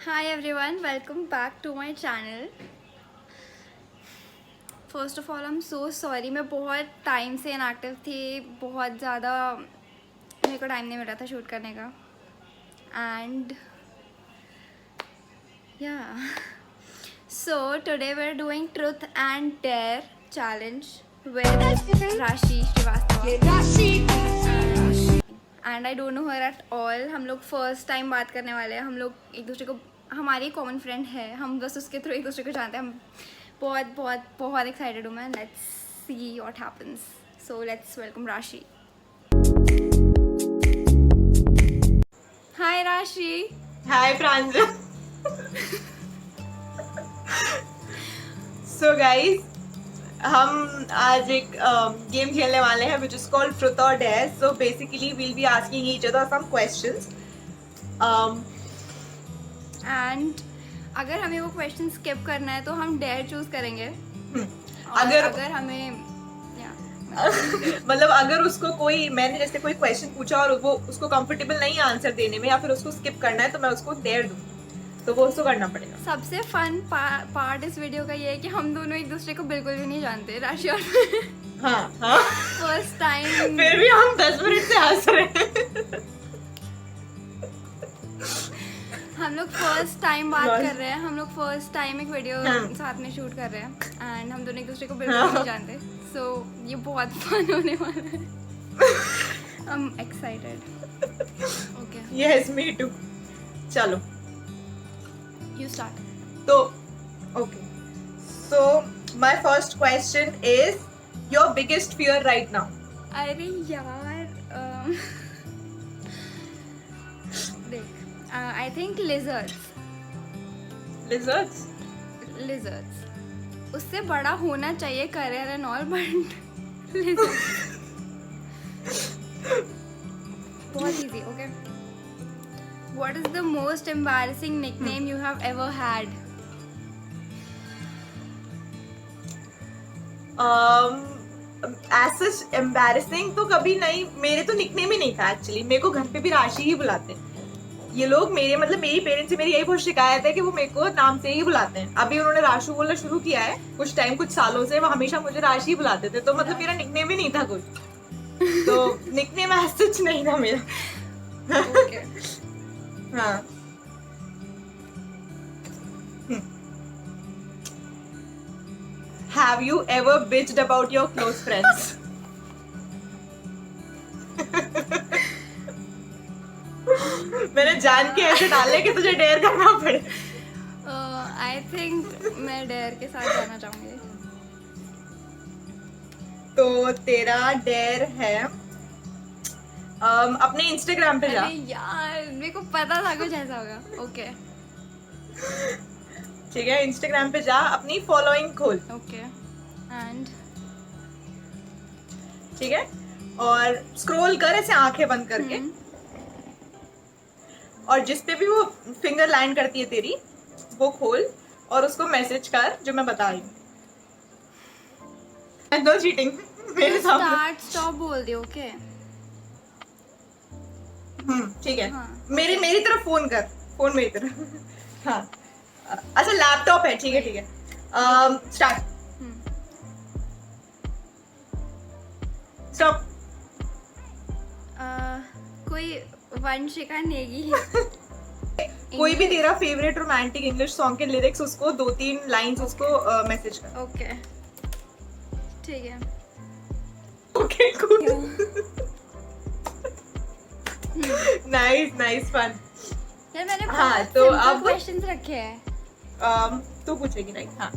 Hi everyone, welcome back to my channel. First of all, I'm so sorry. मैं बहुत time से inactive थी. बहुत ज़्यादा मेरे को टाइम नहीं मिल रहा था शूट करने का. And yeah. So today we're doing Truth and Dare challenge with Rashi Srivastava. And I don't know her at all. हम लोग फर्स्ट टाइम बात करने वाले हैं. हम लोग एक दूसरे को, हमारी कॉमन फ्रेंड है, हम बस उसके थ्रू एक दूसरे को जानते हैं. हम बहुत बहुत बहुत एक्साइटेड हूँ मैं. Let's see what happens. So let's welcome राशि. हाय राशि. हाय प्रांजल. सो गाइस, हम आज एक गेम खेलने वाले हैं विच इज कॉल्ड ट्रुथ और dare. So basically we'll be asking each other some questions. And अगर हमें वो क्वेश्चन स्किप करना है तो हम डेयर चूज करेंगे. अगर हमें मतलब अगर उसको कोई, मैंने जैसे कोई क्वेश्चन पूछा और वो उसको कंफर्टेबल नहीं आंसर देने में या फिर उसको स्किप करना है तो मैं उसको डेयर दूँ, तो वो उसको करना पड़ेगा. सबसे फन पार्ट इस वीडियो का ये है कि हम दोनों एक दूसरे को बिल्कुल भी नहीं जानते. राशि और हाँ फर्स्ट टाइम. फिर भी हम 10 मिनट से हंस रहे हैं. हम लोग फर्स्ट टाइम बात कर रहे हैं. हम लोग फर्स्ट टाइम एक वीडियो साथ में शूट कर रहे हैं एंड हम दोनों एक दूसरे को बिल्कुल नहीं जानते. सो ये बहुत फन होने वाला है. I am excited. Okay, yes me too. चलो यू स्टार्ट. तो okay, so my first question is your biggest fear right now. अरे यार, देख, आई थिंक लिजर्ड्स. उससे बड़ा होना चाहिए करियर एंड ऑल, बट बहुत easy. Okay, what is the most embarrassing nickname you have ever had? As such embarrassing तो कभी नहीं. मेरे तो निकनेम ही नहीं था एक्चुअली. मेरे को घर पे भी राशि ही बुलाते हैं ये लोग. मेरी पेरेंट्स से मेरी यही बहुत शिकायत है कि वो मेरे को नाम से ही बुलाते हैं. अभी उन्होंने राशु बोलना शुरू किया है कुछ सालों से. वो हमेशा मुझे राशि बुलाते थे, तो मतलब मेरा निकनेम ही नहीं था कुछ. तो निकनेम as such नहीं था मेरा. Okay. हाँ. Have you ever bitched about your close friends? मैंने जान के ऐसे डाले कि तुझे डेयर करना पड़े. आई थिंक मैं डेयर के साथ जाना चाहूंगी. तो तेरा डेयर है अपने इंस्टाग्राम पे जा. अरे यार, मेरे को पता था कुछ ऐसा होगा. ओके ठीक है, इंस्टाग्राम पे जा, अपनी फॉलोइंग खोल. ओके एंड ठीक है, और स्क्रॉल कर ऐसे आंखें बंद करके. और जिस पे भी वो फिंगर लैंड करती है तेरी, वो खोल और उसको मैसेज कर जो मैं बता रही हूँ. नो चीटिंग मेरे सामने. स्टार्ट स्टॉप बोल दियो. ओके ठीक है. हाँ. मेरी तरफ फोन कर. फोन मेरी तरफ. हाँ, अच्छा लैपटॉप है. ठीक है. स्टार्ट. स्टॉप. कोई वंशिका नेगी. कोई भी तेरा फेवरेट रोमांटिक इंग्लिश सॉन्ग के लिरिक्स, उसको 2-3 लाइंस उसको मैसेज कर. ओके ठीक है. Okay cool. Nice fun. यार मैंने हाँ, बहुत तो सिंपल अब क्वेश्चंस रखे हैं. तू पूछेगी राइट. हाँ.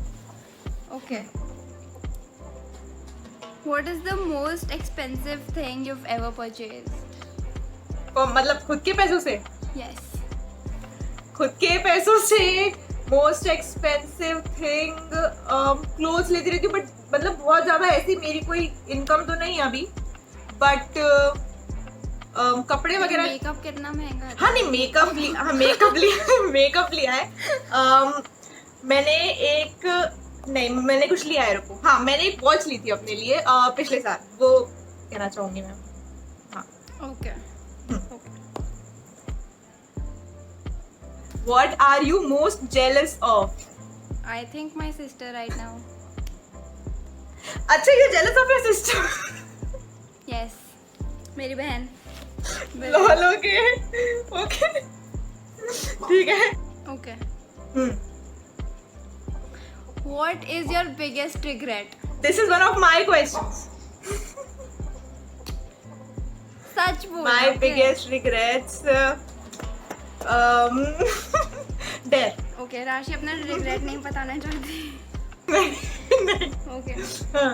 Okay, what is the most expensive thing you've ever purchased? मतलब खुद के पैसों से. Yes. खुद के पैसों से मोस्ट एक्सपेंसिव थिंग क्लोथ्स लेती रहती हूँ, बट मतलब बहुत ज्यादा ऐसी मेरी कोई इनकम तो नहीं है अभी. बट कपड़े वगैरह. मेकअप कितना महंगा है? हाँ नहीं, मेकअप लिया है. मैंने कुछ लिया है. रुको. हाँ, मैंने एक वॉच ली थी अपने लिए पिछले साल. वो कहना चाहूंगी मैं. हाँ. Okay. What are you most jealous of? I think my sister right now. अच्छा, you're jealous of your sister. Yes. मेरी बहन. लॉल. Okay. Okay. ठीक है. Okay. What is your biggest regret? This is one of my questions. सच बोल. My biggest regrets. Death. Okay, राशि अपना regret नहीं बताना चाहती. नहीं. Okay. हाँ.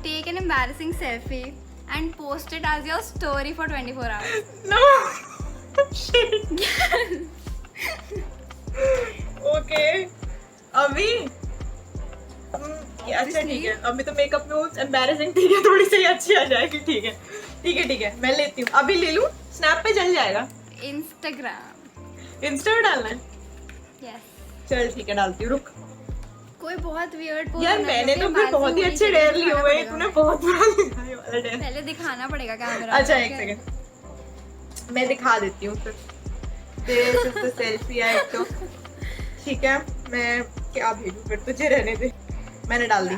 Take an embarrassing selfie and post it as your story for 24 hours. No. Shit. Okay. अभी अच्छा ठीक है. अभी तो मेकअप में एम्बैरेसिंग ठीक है, थोड़ी सी अच्छी आ जाएगी. ठीक है. ठीक है. ठीक है, मैं लेती हूँ. अभी ले लूँ. स्नैप पे चल जाएगा. Instagram. इंस्टा पे डालना है. Yes. चल ठीक है, डालती हूँ. रुक कोई बहुत weird pose यार, होना मैंने चाहिए, तो फिर बहुत ही embarrassing अच्छे होनी डेयर चाहिए, लिए दिखाना हुए हैं. पड़ेगा. तूने बहुत बुरा दिखाया वाला डेयर. पहले दिखाना पड़ेगा कैमरा. अच्छा, एक सेकंड मैं दिखा देती हूँ फिर. दिस इज द सेल्फी आई टुक. ठीक है, मैं क्या भेजूं फिर, तुझे रहने दे. मैंने डाल दी.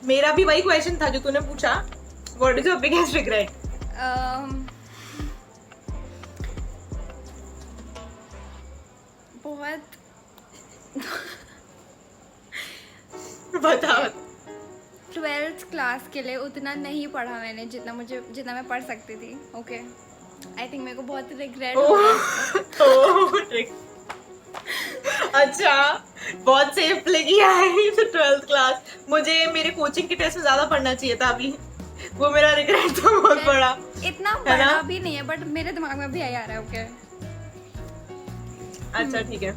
मेरा भी वही क्वेश्चन था जो तूने पूछा. What is your biggest regret? बहुत बता. 12th क्लास के लिए उतना नहीं पढ़ा मैंने जितना मैं पढ़ सकती थी. ओके, आई थिंक मेरे को बहुत रिग्रेट हो रहा है. अच्छा, बहुत सेफ लगी है तो 12th क्लास. मुझे मेरे कोचिंग के टेस्ट में ज्यादा पढ़ना चाहिए था. अभी वो मेरा रिग्रेट था बहुत बड़ा. इतना बड़ा भी नहीं है, बट मेरे दिमाग में भी आ रहा है. ओके. अच्छा ठीक है.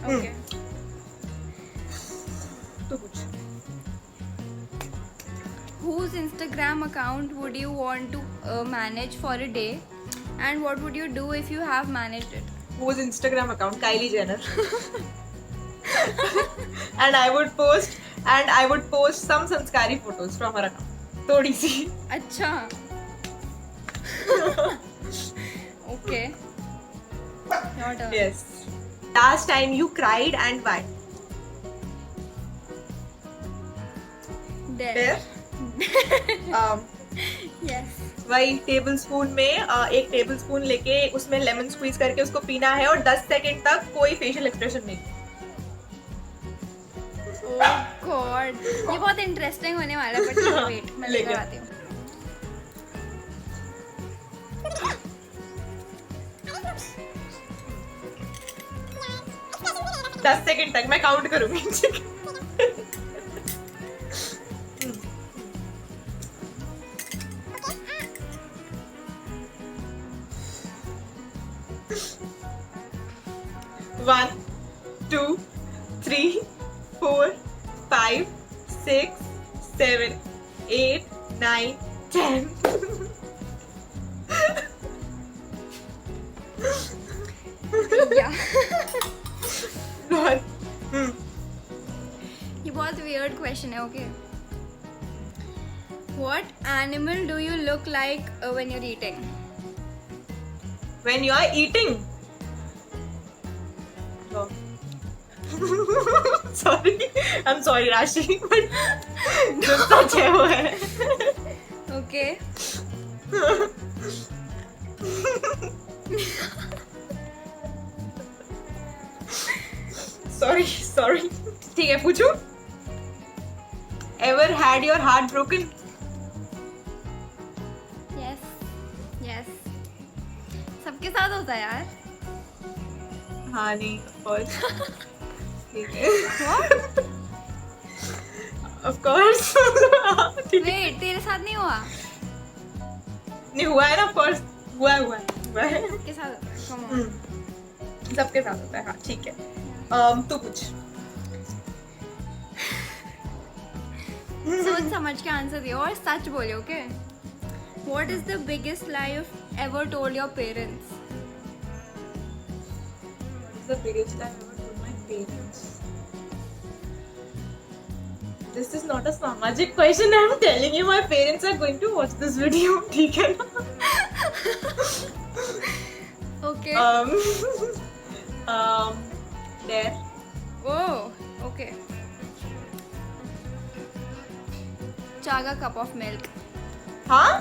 ओके. तो कुछ. Whose Instagram account would you want to manage for a day, and what would you do if you have managed it? Whose Instagram account? Kylie Jenner. and I would post some sanskari photos from her account. थोड़ी सी. अच्छा. Okay. Your turn. Yes. Last time you cried and why? There. Yes. वही table spoon में एक table spoon लेके उसमें lemon squeeze करके उसको पीना है और 10 सेकंड तक कोई फेशियल एक्सप्रेशन नहीं. Oh God. ये बहुत इंटरेस्टिंग होने वाला है, बट वेट मैं लेकर आती हूँ. दस सेकंड तक मैं काउंट करूंगी. 1, 2, 3, 4, 5, 6, 7, 8, 9, 10. Yeah. Lord. ये बहुत weird question है. Okay. What animal do you look like when you're eating? When you are eating. Oh. Sorry, I'm sorry, Rashi, but जो सच है वो है. Okay. Sorry. ठीक है, पूछूं? Ever had your heart broken? Yes. सबके साथ होता है यार. हाँ नहीं, of course. ठीक है. What? Of course. ठीक है. Wait, तेरे साथ नहीं हुआ? नहीं हुआ है ना, of course. हुआ है. सबके साथ होता है. Come on. सबके साथ होता है. हाँ ठीक है. तू पूछ. सोच समझ के आंसर दियो और सच बोलियो. Okay. What is the biggest lie you've ever told your parents? What is the biggest lie I ever told my parents? This is not a सामाजिक question. I'm telling you, my parents are going to watch this video. ठीक है ना? Okay. Dare. Oh, okay. Chug a cup of milk. हाँ?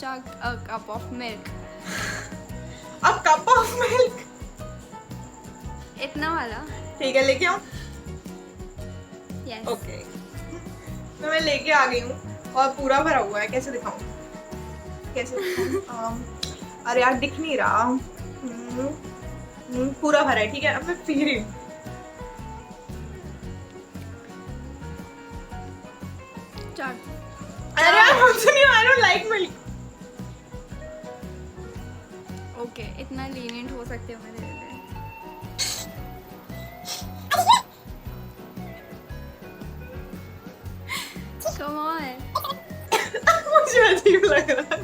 Chug a cup of milk. A cup of milk. इतना वाला. ठीक है, लेके आओ. Yes. ओके तो मैं लेके आ गई हूँ और पूरा भरा हुआ है. कैसे दिखाऊं? अरे यार दिख नहीं रहा. पूरा भरा है. ठीक है, अब मैं पी रही हूँ. Chug. अरे यार मुझे नहीं, I don't like milk. Okay, इतना lenient हो सकते हो मेरे लिए. Come on. मुझे अजीब लग रहा है.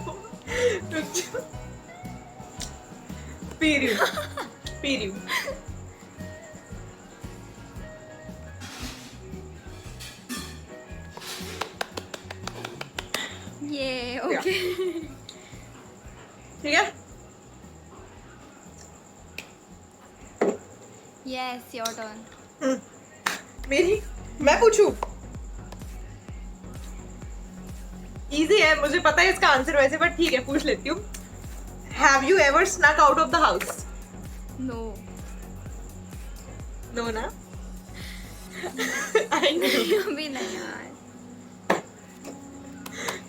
रुक जाओ. पी रही हूँ. Yeah, okay. ठीक है. Yes, your turn. मैं पूछूं. इजी है, मुझे पता है इसका आंसर वैसे, बट ठीक है पूछ लेती हूँ. Have you ever snuck out of the house? No. No ना? I know. अभी नहीं यार.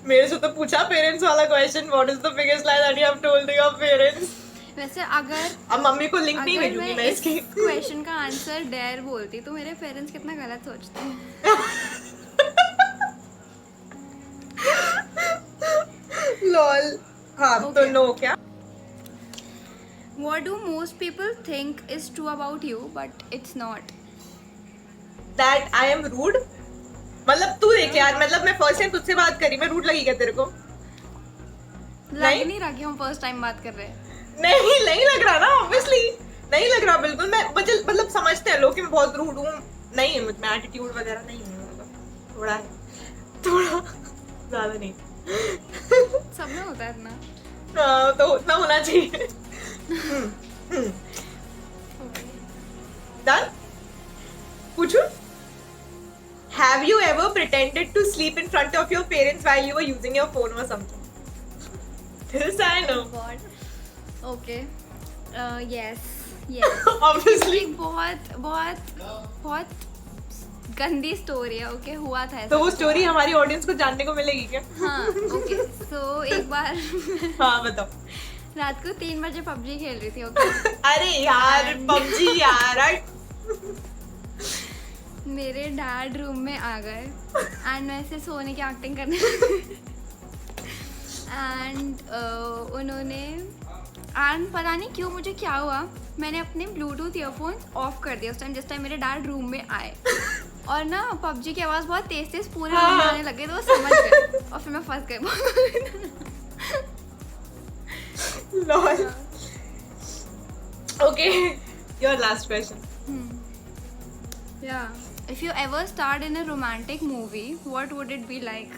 मेरे से तो पूछा पेरेंट्स वाला question. What is the biggest lie that you have told to your parents? वैसे अगर अब मम्मी को लिंक नहीं भेजूंगी मैं मैं इस इसकी. क्वेश्चन का आंसर डेयर बोलती तो मेरे पेरेंट्स कितना गलत सोचते हैं. लॉल. हाँ तो Okay. नो क्या? What do most people think is true about you, but it's not? That I am rude. मतलब तू देख यार, मतलब मैं फर्स्ट टाइम तुझसे बात करी, मैं रूड लगी क्या तेरे को? लग नहीं रहा कि हम फर्स्ट टाइम बात कर रहे हैं. नहीं लग रहा ना, ऑब्वियसली नहीं लग रहा बिल्कुल. मैं मतलब समझते हैं लोग कि मैं बहुत रूड हूँ. नहीं है मुझ में एटीट्यूड वगैरह नहीं है. मतलब थोड़ा ज्यादा नहीं. सब में होता है इतना. तो उतना होना चाहिए. डन. पूछू. Have you ever pretended to sleep in front of your parents while you were using your phone or something? This I know. God. Okay. Yes. Obviously. एक बहुत गंदी स्टोरी है. ओके, हुआ था ऐसा. तो वो स्टोरी हमारी ऑडियंस को जानने को मिलेगी क्या? हाँ. ओके, सो एक बार हाँ बताओ. रात को 3 बजे पबजी खेल रही थी. ओके. अरे यार पबजी यार. मेरे डैड रूम में आ गए एंड मैं ऐसे सोने की एक्टिंग करने एंड उन्होंने एंड पता नहीं क्यों मुझे क्या हुआ, मैंने अपने ब्लूटूथ ईयरफोन्स ऑफ कर दिया उस टाइम जिस टाइम मेरे डैड रूम में आए. और ना पबजी की आवाज़ बहुत तेज पूरे रूम में आने लगे तो वो समझ गए और फिर मैं फंस गई. Lol. Okay, your last question. Yeah. If you ever starred in a romantic movie, what would it be like?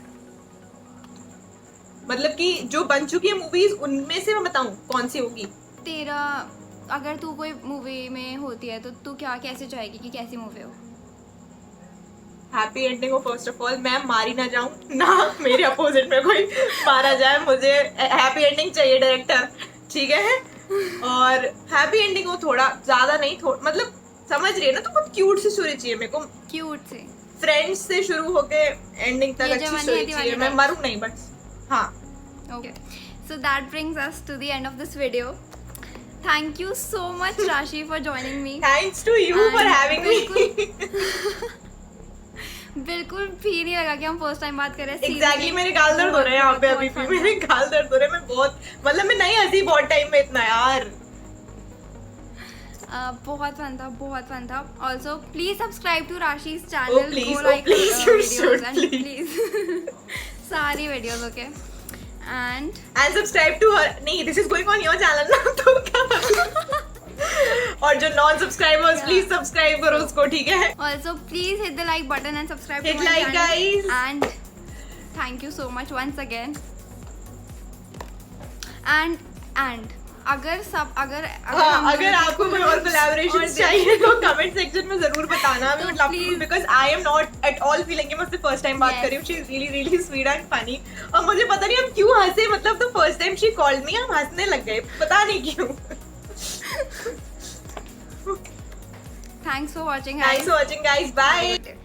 मतलब कि जो बन चुकी है मूवीज उनमें से मैं बताऊं कौन सी होगी? तेरा अगर तू कोई मूवी में होती है तो तू क्या कैसे चाहेगी कि कैसी मूवी हो? हैप्पी एंडिंग हो फर्स्ट ऑफ ऑल. मैं मारी ना जाऊं ना मेरे अपोजिट में कोई मारा जाए. मुझे हैप्पी एंडिंग चाहिए डायरेक्टर. ठीक है. और हैप्पी एंडिंग हो, थोड़ा ज्यादा नहीं, मतलब समझ रही है ना, तो बहुत क्यूट सी स्टोरी चाहिए मेरे को. क्यूट से फ्रेंड्स से शुरू होके एंडिंग तक अच्छी स्टोरी चाहिए. मैं मरूं नहीं बस. हाँ. Okay. So that brings us to the end of this video. Thank you so much Rashi for joining me. Thanks to you for having me. बिल्कुल भी नहीं लगा कि हम फर्स्ट टाइम बात कर रहे हैं. Exactly, मेरे गाल दर्द हो रहे हैं यहाँ पे अभी भी. मेरे गाल दर्द हो रहे हैं. मैं बहुत मतलब मैं नहीं हंसी बहुत टाइम में इतना यार. बहुत फन था. Also please subscribe to Rashi's Oh channel. please, Go like please, you videos should and please. सारी videos, okay. And subscribe to her. नहीं, this is going on your channel ना. तो क्या और जो नॉन सब्सक्राइबर्स प्लीज सब्सक्राइब करो उसको, ठीक है? Also, please hit the like button and subscribe Hit to my like, channel. guys. And thank you so much once again. And अगर अगर आपको कोई और कोलैबोरेशन चाहिए तो कमेंट सेक्शन में जरूर बताना. I would love to, because I am not at all feeling कि मैं उससे फर्स्ट टाइम बात कर रही हूँ. She is really really sweet and funny. और मुझे पता नहीं हम क्यों हंसे, मतलब the first time she called me हम हंसने लग गए, पता नहीं क्यों. Thanks for watching. Thanks for watching guys. Bye.